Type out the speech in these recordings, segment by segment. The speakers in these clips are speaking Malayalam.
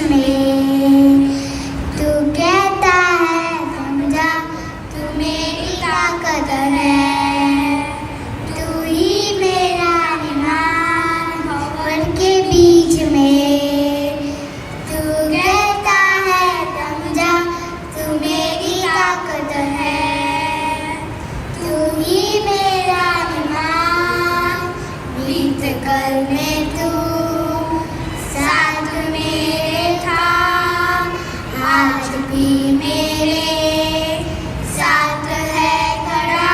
में। तू कहता है समझा, तू मेरी ताकत है, तू ही मेरा ईमान हवा के बीच में। तू कहता है समझा, तू मेरी ताकत है, तू ही मेरा ईमान। बीत कर में तू साथ मेरे था, आज भी मेरे साथ है खड़ा।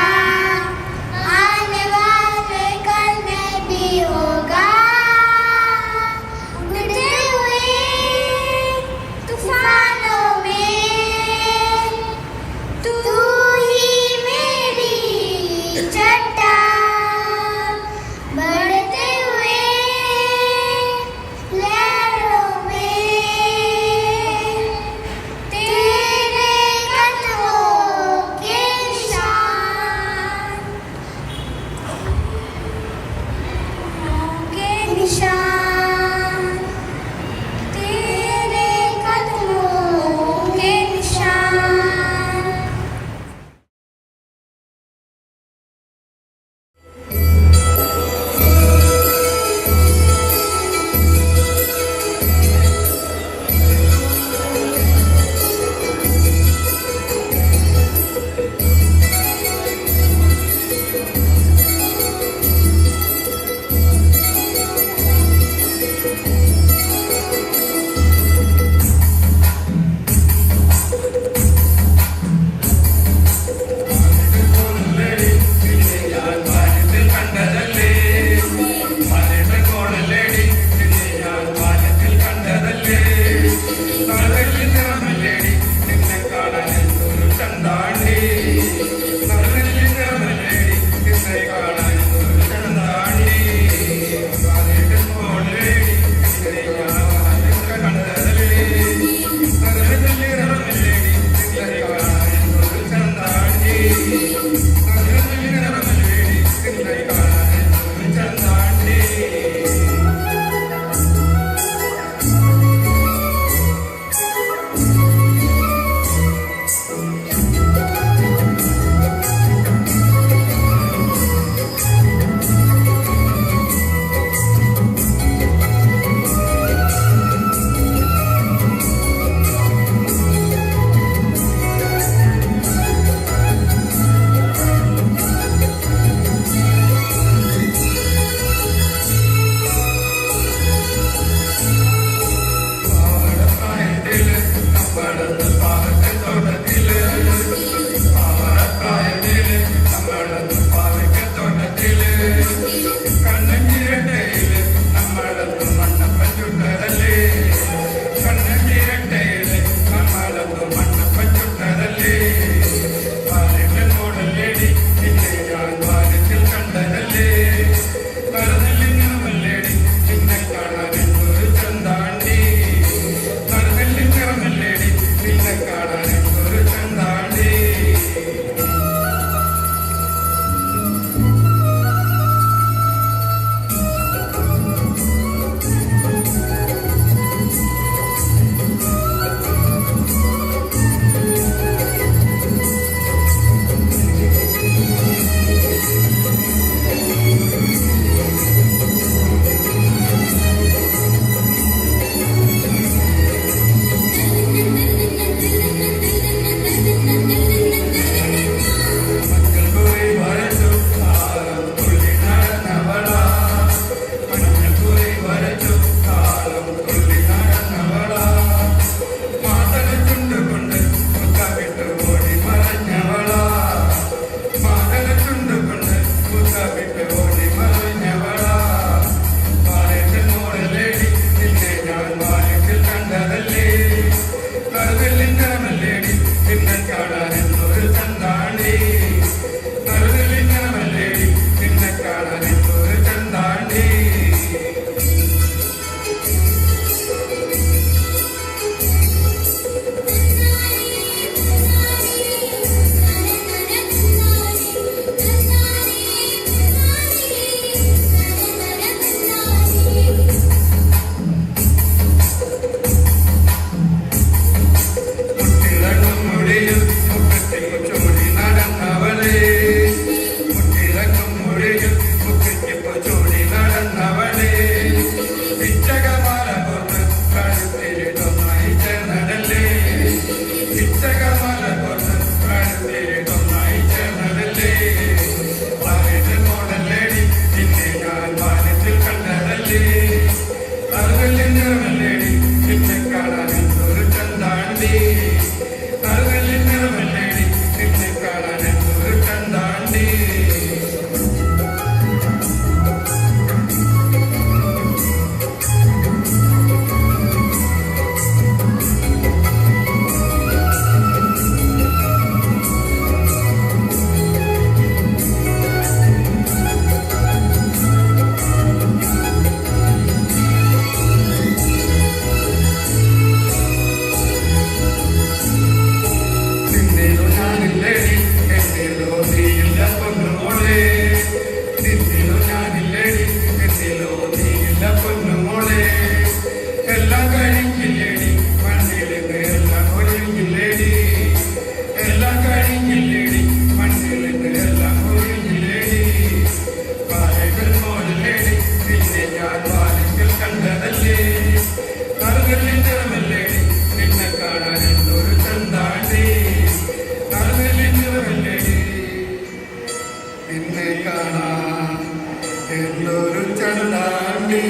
എന്നൊരു ചണ്ടാണ്ടി.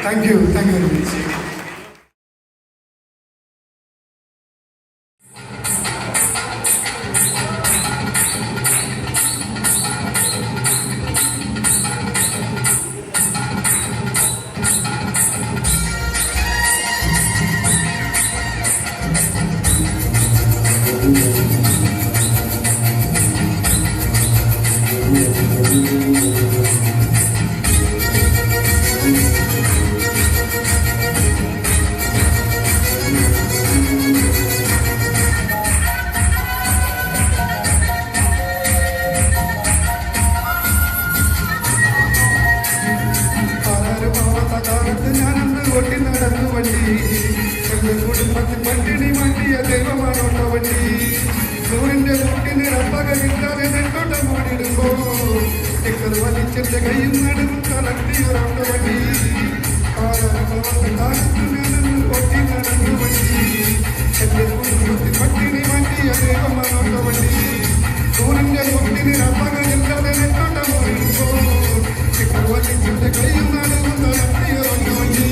Thank you very much. കുടുംബത്തിൽ പട്ടിണി മാറ്റിയ ദൈവമാണോട്ടോ വണ്ടി. സൂര്യന്റെ മുട്ടിന് റപ്പകലില്ലാതെ നെട്ടോട്ടം ഓടിടുമ്പോ വലിച്ചെന്റെ കയ്യിൽ നടുവും തലട്ടിയൊരോട്ടോ വണ്ടി. കാലത്ത് ഞാനൊന്ന് ഓട്ടി നടന്നു വണ്ടി. എന്റെ കുടുംബത്തിൽ പട്ടിണി മാറ്റിയ ദൈവമാണോട്ടോ വണ്ടി. സൂര്യന്റെ മുട്ടിന് റപ്പകലില്ലാതെ നെട്ടോട്ടം ഓടിടുമ്പോ വലിച്ചെന്റെ കയ്യിൽ നടുവും തലട്ടിയൊരോട്ടോ വണ്ടി.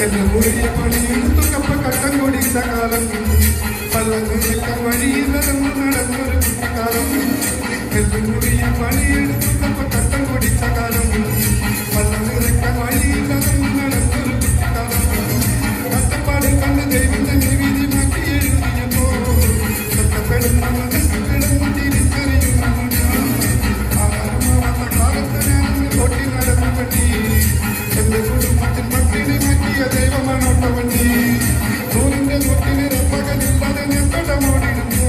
എന്നെ മുറിയ പണിയെടുത്തു കപ്പ കട്ടം കൊടിച്ച കാലം. പല്ലങ്ങ് വഴിയിലൊന്ന് നടന്നൊരു കുട്ടിക്കാലം. എന്നെ മുറിയ പണിയെടുത്തു കപ്പ കട്ടം കൊടിച്ച കാലം. പല്ലങ്ങ് വഴിയിലൊന്ന് നടന്നൊരു കുട്ടിക്കാലം. കഷ്ടപ്പാടിൽ കണ്ട് ദൈവം തന്നെ വിധി മാറ്റി എഴുതിയപ്പോ കഷ്ടപ്പെടുന്ന മനസ്സ് കിടന്ന് തിരിച്ചറിയുന്നു ഞാൻ. ആരാരുമാവാത്ത കാലത്ത് ഞാനൊന്ന് ഓട്ടി നടന്നു പറ്റി. എന്റെ കുടുംബത്തിൽ പട്ടിണി മാറ്റിയ ദൈവമാണോട്ടോ വണ്ടി. സൂര്യന്റെ മുട്ടിന് റപ്പകലില്ലാതെ നെട്ടോട്ടമോടിടുന്നു.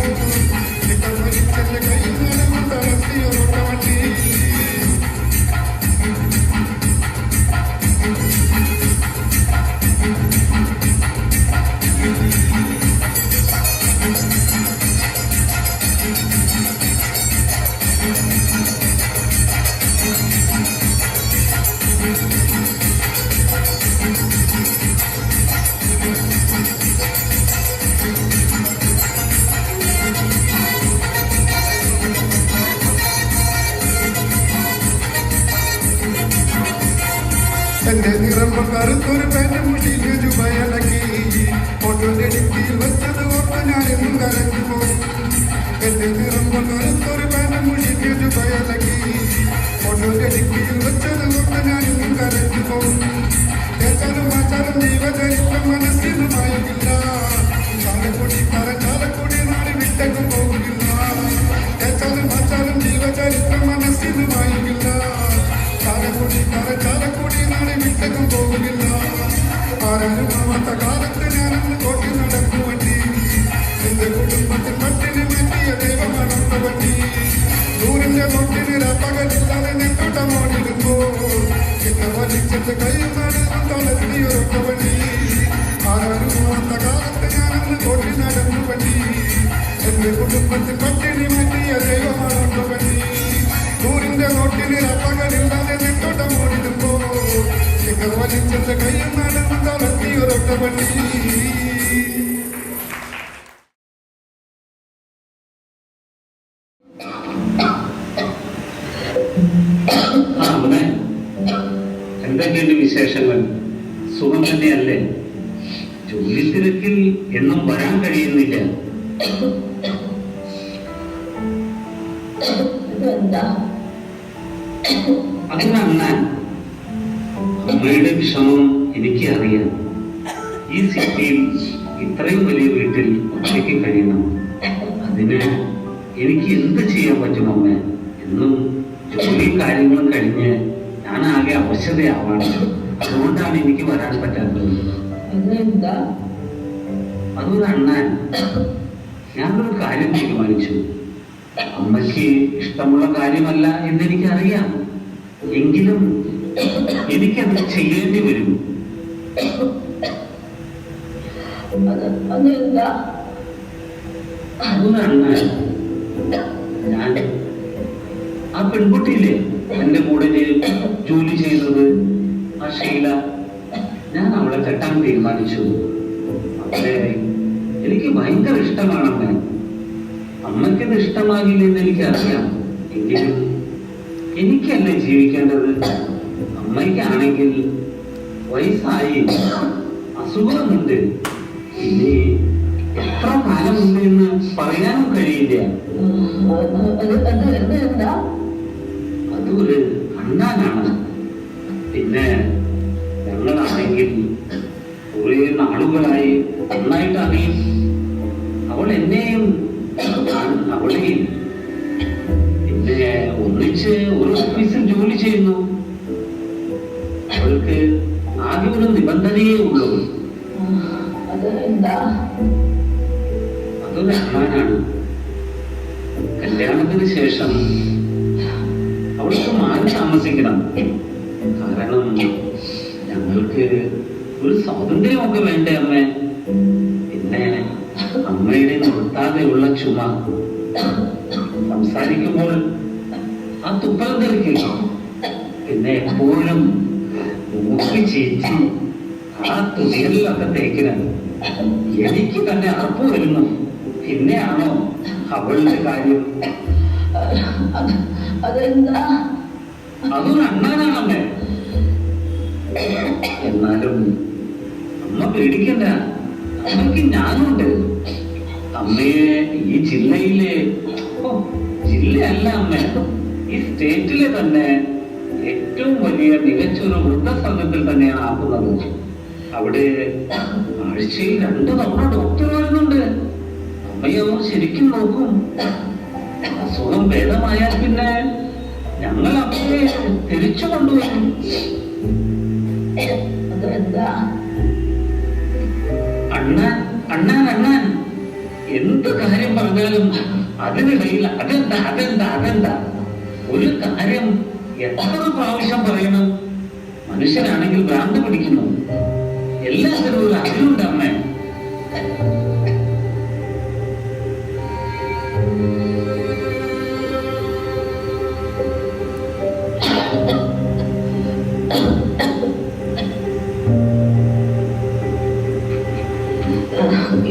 വലിച്ചെന്റെ കയ്യിൽ നടന്നു തളർത്തിയൊരോട്ടോ വണ്ടി. എന്റെ നിറമ്പം കറുത്തൊരു പാന്റ് മുഷിയിൽ ജുബയലക്കി. ഫോട്ടോന്റെ ഡിക്കിയിൽ വെച്ചത് ഓർത്ത് ഞാൻ എന്നും കരഞ്ഞു പോയി. എന്റെ നിറമ്പം കറുത്തൊരു പാന്റ് മുഷിയിൽ ജുബയലക്കി. ഫോട്ടോന്റെ ഡിക്കിയിൽ വെച്ചത് ഓർത്ത് ഞാൻ എന്നും കരഞ്ഞു പോയി. ഏച്ചാലും മാച്ചാലും ജീവചരിത്രം മനസ്സിന് മായില്ല. ചാലക്കുടി നാട് വിട്ടേക്ക് പോകില്ല. ഏച്ചാലും മാച്ചാലും ജീവചരിത്രം മനസ്സിന് മായില്ല. ചാലക്കുടി നാട് വിട്ടേക്കും പോകില്ല. ആരാരുമാവാത്ത കാലത്ത് ഞാനൊന്ന് കോട്ടി നടന്നു വണ്ടി. എന്റെ കുടുംബത്തിൽ പട്ടിണി മാറ്റിയ ദൈവമാണോട്ടോ വണ്ടി. സൂര്യന്റെ മുട്ടിന് റപ്പകലില്ലാതെ നെട്ടോട്ടം ഓടിടുമ്പോ വലിച്ചെന്റെ കയ്യിൽ നടന്നു തളർത്തിയൊരോട്ടോ വണ്ടി. ആരാരുമാവാത്ത കാലത്ത് ഞാനൊന്ന് കോട്ടി നടന്നു വണ്ടി. എന്റെ കുടുംബത്തിൽ പട്ടിണി മാറ്റിയ ദൈവമാണോട്ടോ വണ്ടി. സൂര്യന്റെ നോട്ടിന് റപ്പകലില്ലാതെ നെട്ടോട്ടം ഓടിടുമ്പോ വലിച്ചെന്റെ കയ്യിൽ നടന്നു തളർത്തിയൊരോട്ടോ വണ്ടി. എന്തൊക്കെയുണ്ട് വിശേഷങ്ങൾ? സുഖം തന്നെയല്ലേ? ജോലി തിരക്കിൽ എന്നും വരാൻ കഴിയുന്നില്ല. അതിനണ്ണാൻ അമ്മയുടെ വിഷമം എനിക്ക് അറിയാം. ഈ സിറ്റിയിൽ ഇത്രയും വലിയ വീട്ടിൽ ഒറ്റയ്ക്ക് കഴിയണം. അതിന് എനിക്ക് എന്ത് ചെയ്യാൻ പറ്റും അമ്മ? എന്നും ജോലി കാര്യങ്ങളും കഴിഞ്ഞ് ഞാൻ ആകെ അവശതയാവാണ്. അതുകൊണ്ടാണ് എനിക്ക് വരാൻ പറ്റാത്തത്. അതൊരു അണ്ണാൻ, ഞാനൊരു കാര്യം തീരുമാനിച്ചു. അമ്മയ്ക്ക് ഇഷ്ടമുള്ള കാര്യമല്ല എന്നെനിക്കറിയാം. എങ്കിലും എനിക്കത് ചെയ്യേണ്ടി വരും. അതെന്താ? അതുകൊണ്ടാണ് ഞാൻ ആ പെൺകുട്ടിയില്ലേ എന്റെ കൂടെ ജോലി ചെയ്യുന്നത്, ആ ഷീല, ഞാൻ അവളെ കെട്ടാൻ തീരുമാനിച്ചു. അവളെ എനിക്ക് ഭയങ്കര ഇഷ്ടമാണ് അമ്മ. അമ്മയ്ക്കത് ഇഷ്ടമാകില്ലെന്ന് എനിക്കറിയാം. എങ്കിലും എനിക്കല്ലേ ജീവിക്കേണ്ടത്. അമ്മയ്ക്കാണെങ്കിൽ വയസ്സായി, അസുഖമുണ്ട്, ഇനി എത്ര കാലമുണ്ട് എന്ന് പറയാനും കഴിയില്ല. എന്താ? അതൊരു അണ്ണാനാണ്. പിന്നെ ഞങ്ങളാണെങ്കിൽ കുറെ നാളുകളായി നന്നായിട്ട് അറിയും. അവൾ എന്നെയും അവളെയും. പിന്നെ ഒന്നിച്ച് ഒരു ഓഫീസിൽ ജോലി ചെയ്യുന്നു. അവൾക്ക് ആകെ ഒരു നിബന്ധനയേ ഉള്ളൂ. അതെന്താ? അതൊരു അണ്ണാനാണ്. കല്യാണത്തിന് ശേഷം അവൾക്ക് മാറി താമസിക്കണം. കാരണം ഞങ്ങൾക്ക് ഒരു സ്വാതന്ത്ര്യമൊക്കെ വേണ്ടേ അമ്മ. പിന്നെ അമ്മയുടെ നിർത്താതെയുള്ള ചുമ, സംസാരിക്കുമ്പോൾ ആ തുപ്പൽ തെറിക്കില്ല. പിന്നെ എപ്പോഴും മൂക്ക് ചീറ്റി ആ തുണികളിലൊക്കെ തേക്കിനാണ്. എനിക്ക് തന്നെ അറപ്പ് വരുന്നു. പിന്നെയാണോ അവളുടെ കാര്യം? അതെന്താ? അതൊരു അണ്ണാനാണമ്മേ. എന്നാലും അമ്മ പേടിക്കണ്ട, അമ്മയ്ക്ക് ഞാനുണ്ട്. അമ്മയെ ഈ ജില്ലയിലെ, ജില്ലയല്ല അമ്മ, ഈ സ്റ്റേറ്റിലെ തന്നെ ഏറ്റവും വലിയ മികച്ചൊരു വൃദ്ധസംഘത്തിൽ തന്നെയാണ് ആക്കുന്നത്. അവിടെ ആഴ്ചയിൽ 2 തവണ ഡോക്ടർ വരുന്നുണ്ട്. അമ്മയെ അവർ ശരിക്കും നോക്കും. അസുഖം ഭേദമായാൽ പിന്നെ ഞങ്ങൾ അമ്മയെ തിരിച്ചു കൊണ്ടുവരും. അണ്ണാൻ അണ്ണാൻ അണ്ണാൻ എന്ത് കാര്യം പറഞ്ഞാലും അതിനിടയിൽ അതെന്താ അതെന്താ അതെന്താ. ഒരു കാര്യം എത്ര പ്രാവശ്യം പറയണം? മനുഷ്യനാണെങ്കിൽ ഭ്രാന്ത് പിടിക്കുന്നു. എല്ലാത്തിനും ഒരു അതിലുണ്ട് അമ്മ.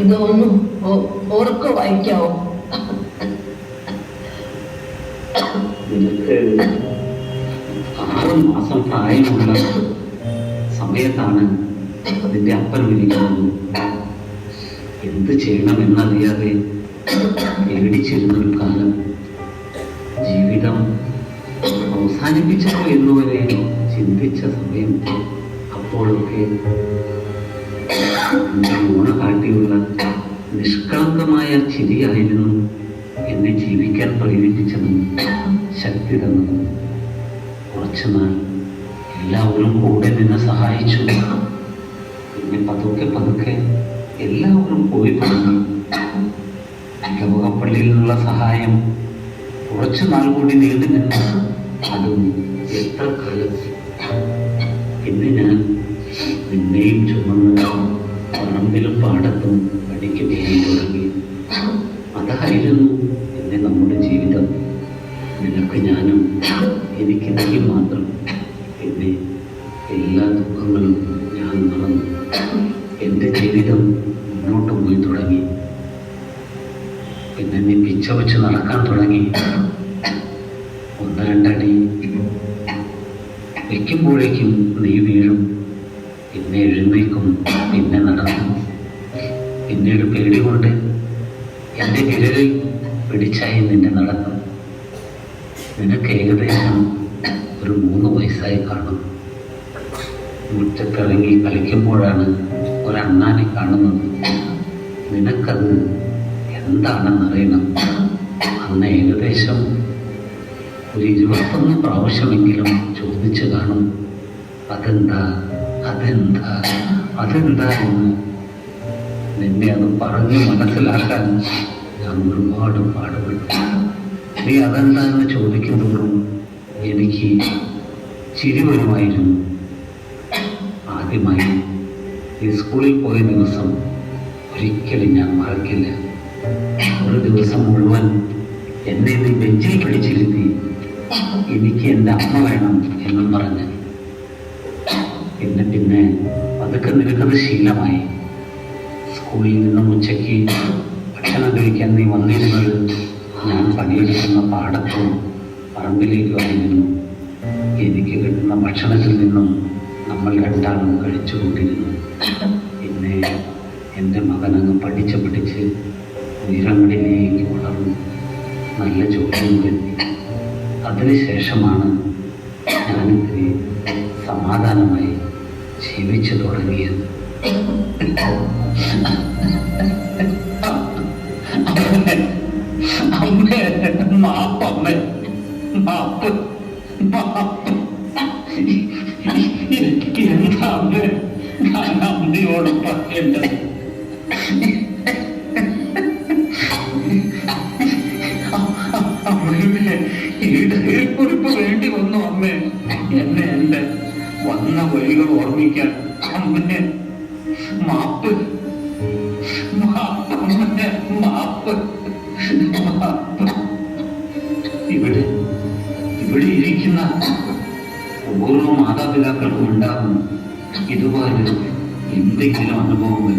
ഇതൊന്നും ഓർക്കോ വായിക്കാവോ? നിനക്ക് 6 മാസം പ്രായമുള്ള സമയത്താണ് അതിന്റെ അപ്പൻ വിളിക്കുന്നത്. എന്ത് ചെയ്യണമെന്നറിയാതെ പേടിച്ചിരുന്നൊരു കാലം. ജീവിതം അവസാനിപ്പിച്ചോ എന്നുവരെ ചിന്തിച്ച സമയം. അപ്പോഴൊക്കെ ഊണ കാട്ടിയുള്ള നിഷ്കളങ്കമായ ചിരിയായിരുന്നു എന്നെ ജീവിക്കാൻ പ്രേരിപ്പിച്ചതും ശക്തി തന്നതും. കുറച്ചുനാൾ എല്ലാവരും കൂടെ നിന്ന് സഹായിച്ചു. പിന്നെ പതുക്കെ പതുക്കെ എല്ലാവരും പോയി തുടങ്ങി. ലോകപ്പള്ളിയിൽ നിന്നുള്ള സഹായം കുറച്ചു നാൾ കൂടി നീണ്ടു നിന്ന്, അതും എത്ര കാലം. പിന്നെ ഞാൻ നിന്നെയും ചുമന്ന് പറമ്പിലും പാടത്തും പണിക്ക് പോയി തുടങ്ങി. അതായിരുന്നു പിന്നെ നമ്മുടെ ജീവിതം. നിനക്ക് ഞാനും, എനിക്ക് നീ മാത്രം. പിന്നെ എല്ലാ ദുഃഖങ്ങളും ഞാൻ മറന്നു. എൻ്റെ ജീവിതം മുന്നോട്ട് പോയി തുടങ്ങി. പിന്നെ നീ പിച്ച വെച്ച് നടക്കാൻ തുടങ്ങി. 1-2 അടി വയ്ക്കുമ്പോഴേക്കും നീ വീഴും. പിന്നെ എഴുന്നേക്കും. പിന്നെ നടക്കും. പിന്നീട് പേടി കൊണ്ട് എൻ്റെ വിരലിൽ പിടിച്ചായി നിന്നെ നടക്കും. നിനക്ക് ഏകദേശം ഒരു 3 വയസ്സായി കാണും. മുറ്റത്തിറങ്ങി കളിക്കുമ്പോഴാണ് ഒരണ്ണാനെ കാണുന്നത്. നിനക്കത് എന്താണെന്നറിയണം. അന്ന് ഏകദേശം ഒരു 21 പ്രാവശ്യമെങ്കിലും ചോദിച്ചു കാണും, അതെന്താ അതെന്താ അതെന്താ എന്ന്. നിന്നെ അത് പറഞ്ഞ് മനസ്സിലാക്കാൻ ഞാൻ ഒരുപാട് പാടുപെട്ടു. നീ അതെന്താ എന്ന് ചോദിക്കുമ്പോഴും എനിക്ക് ചിരി വരുമായിരുന്നു. ആദ്യമായി ഈ സ്കൂളിൽ പോയ ദിവസം ഒരിക്കലും ഞാൻ മറക്കില്ല. ഒരു ദിവസം മുഴുവൻ എന്നെ നീ ബെഞ്ചിൽ പിടിച്ചിരുത്തി എനിക്ക് എൻ്റെ അമ്മ വേണം എന്നും പറഞ്ഞ്. പിന്നെ അതൊക്കെ നിനക്കത് ശീലമായി. സ്കൂളിൽ നിന്നും ഉച്ചയ്ക്ക് ഭക്ഷണം കഴിക്കാൻ നീ വന്നിരുന്നത് ഞാൻ പണിയെടുക്കുന്ന പാടത്തും പറമ്പിലേക്കുമായിരുന്നു. എനിക്ക് കിട്ടുന്ന ഭക്ഷണത്തിൽ നിന്നും നമ്മൾ രണ്ടാളും കഴിച്ചുകൊണ്ടിരുന്നു. പിന്നെ എൻ്റെ മകനങ്ങ് പഠിച്ച് ഉയരങ്ങളിലേക്ക് വളർന്നു നല്ല ജോലിയും കിട്ടി. അതിനുശേഷമാണ് ഞാനിത്തിരി സമാധാനമായി ജീവിച്ചു തുടങ്ങിയത്. എന്താ ഞാൻ അമ്മയോട് പറയേണ്ടത്? അമ്മയുടെ ഈ ഡയറിക്കുറിപ്പ് വേണ്ടി വന്നു അമ്മേ. എന്നെ എന്റെ വന്ന വഴികൾ ഓർമ്മിക്കാൻ അമ്മേ മാപ്പ് മാപ്പ് അമ്മേ മാപ്പ് മാപ്പ്. ഇവിടെ ഇരിക്കുന്ന ഓരോ മാതാപിതാക്കൾക്കും ഉണ്ടാകും ഇതുപോലെ എന്തെങ്കിലും അനുഭവങ്ങൾ.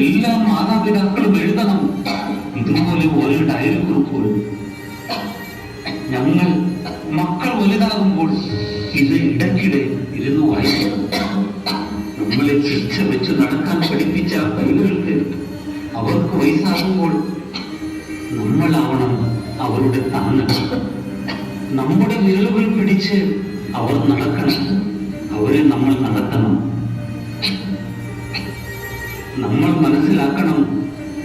എല്ലാ മാതാപിതാക്കളും എഴുതണം ഇതുപോലെ ഓരോ ഡയറി കുറിപ്പുകൾ. ഞങ്ങൾ മക്കൾ വലുതാകുമ്പോൾ ഇത് ഇടയ്ക്കിടെ ഇരുന്ന് വായിക്കണം. നമ്മളെ ശിക്ഷ വെച്ച് നടക്കാൻ പഠിപ്പിച്ച കൈകൾക്ക് അവർക്ക് വയസ്സാകുമ്പോൾ നമ്മളാവണം അവരുടെ താങ്ങ്. നമ്മുടെ വിരലുകൾ പിടിച്ച് അവർ നടക്കണം, അവരെ നമ്മൾ നടത്തണം. നമ്മൾ മനസ്സിലാക്കണം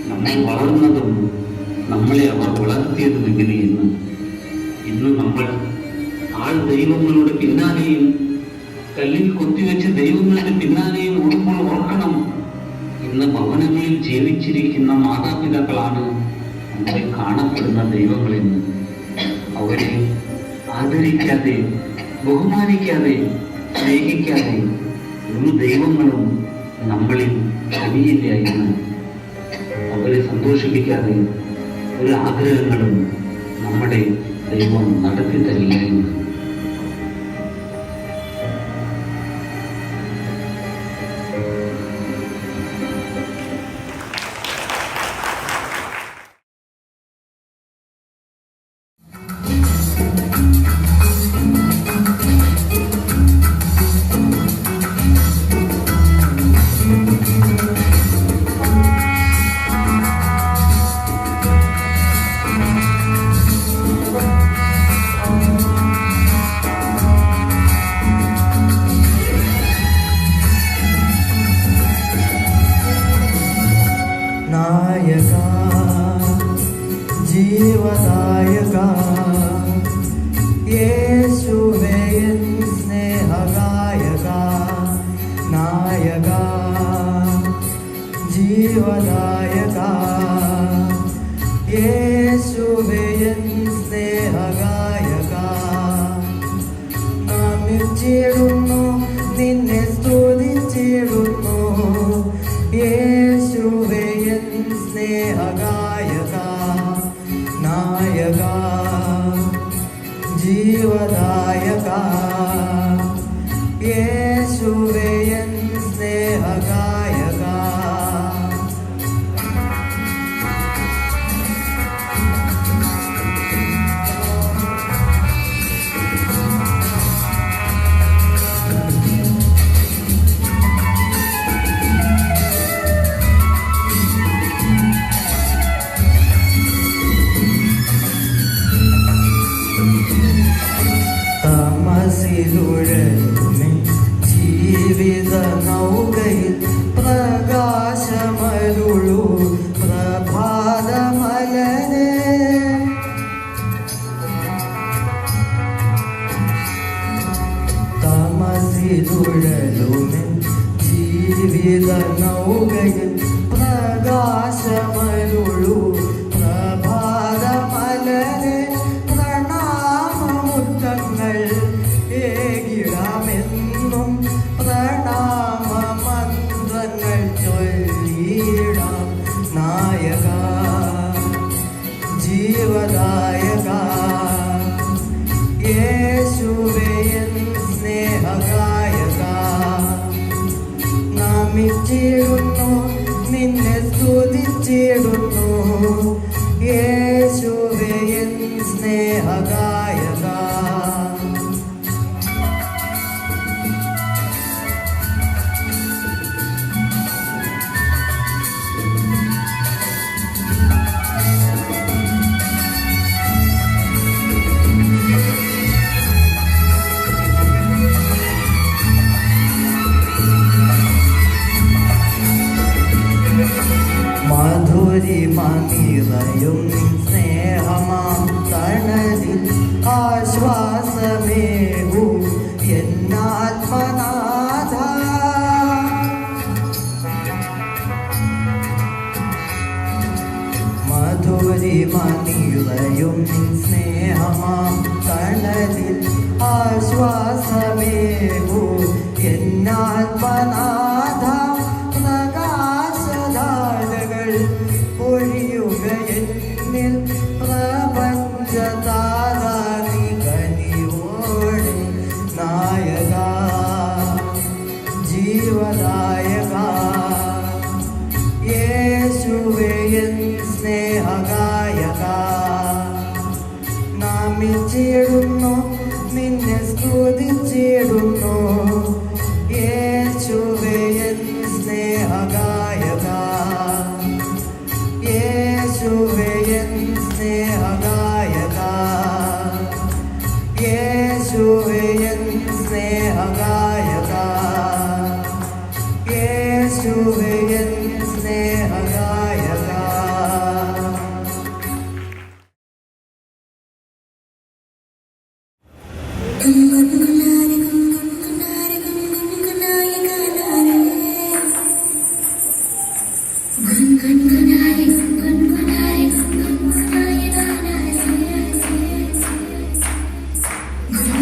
നമ്മൾ വളർന്നതും നമ്മളെ അവർ വളർത്തിയതും എങ്ങനെയെന്ന്. ഇന്ന് നമ്മൾ ദൈവങ്ങളുടെ പിന്നാലെയും കല്ലിൽ കൊത്തിവെച്ച ദൈവങ്ങളുടെ പിന്നാലെയും ഓടുമ്പോൾ ഓർക്കണം, ഇന്ന് ഭവനങ്ങളിൽ ജീവിച്ചിരിക്കുന്ന മാതാപിതാക്കളാണ് നമ്മളെ കാണപ്പെടുന്ന ദൈവങ്ങളെന്ന്. അവരെ ആദരിക്കാതെ ബഹുമാനിക്കാതെ സ്നേഹിക്കാതെ ഒരു ദൈവങ്ങളും നമ്മളിൽ കഴിയില്ല എന്ന്. അവരെ സന്തോഷിപ്പിക്കാതെ ഒരു ആഗ്രഹങ്ങളും നമ്മുടെ ദൈവം നടത്തി തരില്ല എന്ന്. ജീവദായക യേശുവേ എൻ സ്നേഹഗായക നായക ജീവദായക യേശുവേ എൻ സ്നേഹഗായക നമിച്ചിടുന്നു നിന്നെ സ്തുതിച്ചിടുന്നു യേശുവേ എൻ സ്നേഹഗായക നായക ജീവദായക യേശുവേ എൻ സ്നേഹഗായക തമസിലുഴലുമേ ജീവിത നൗകയിൽ പ്രകാശമരുളൂ പ്രഭാതമലരേ തമസിലുഴലുമേ ജീവിത നൗകയിൽ പ്രകാശമരുളൂ പ്രഭാതമലരേ പ്രണാമമുത്തങ്ങൾ നമിച്ചിടുന്നു നിന്നെ സ്തുതിച്ചിടുന്നു യേശുവേ എൻ സ്നേഹഗായക മധുരിമനിറയും സ്നേഹമാം തണലിൽ ആശ്വാസമേകൂ എന്നാത്മനാഥ മധുരിമനിറയും സ്നേഹമാം തണലിൽ ആശ്വാസമേകൂ എന്നാത്മനാഥ ഒഴിയുക എന്നിൽ പ്രപഞ്ചതാരാണി കനിയോടെ നായക ജീവദായക യേശുവേ എൻ സ്നേഹഗായക നമിച്ചിടുന്നു നിന്നെ സ്തുതിച്ചിടുന്നു യേശുവേ എൻ സ്നേഹഗായക യേശുവേ എൻ സ്നേഹഗായക യേശുവേ എൻ സ്നേഹഗായക യേശുവേ എൻ സ്നേഹഗായക Good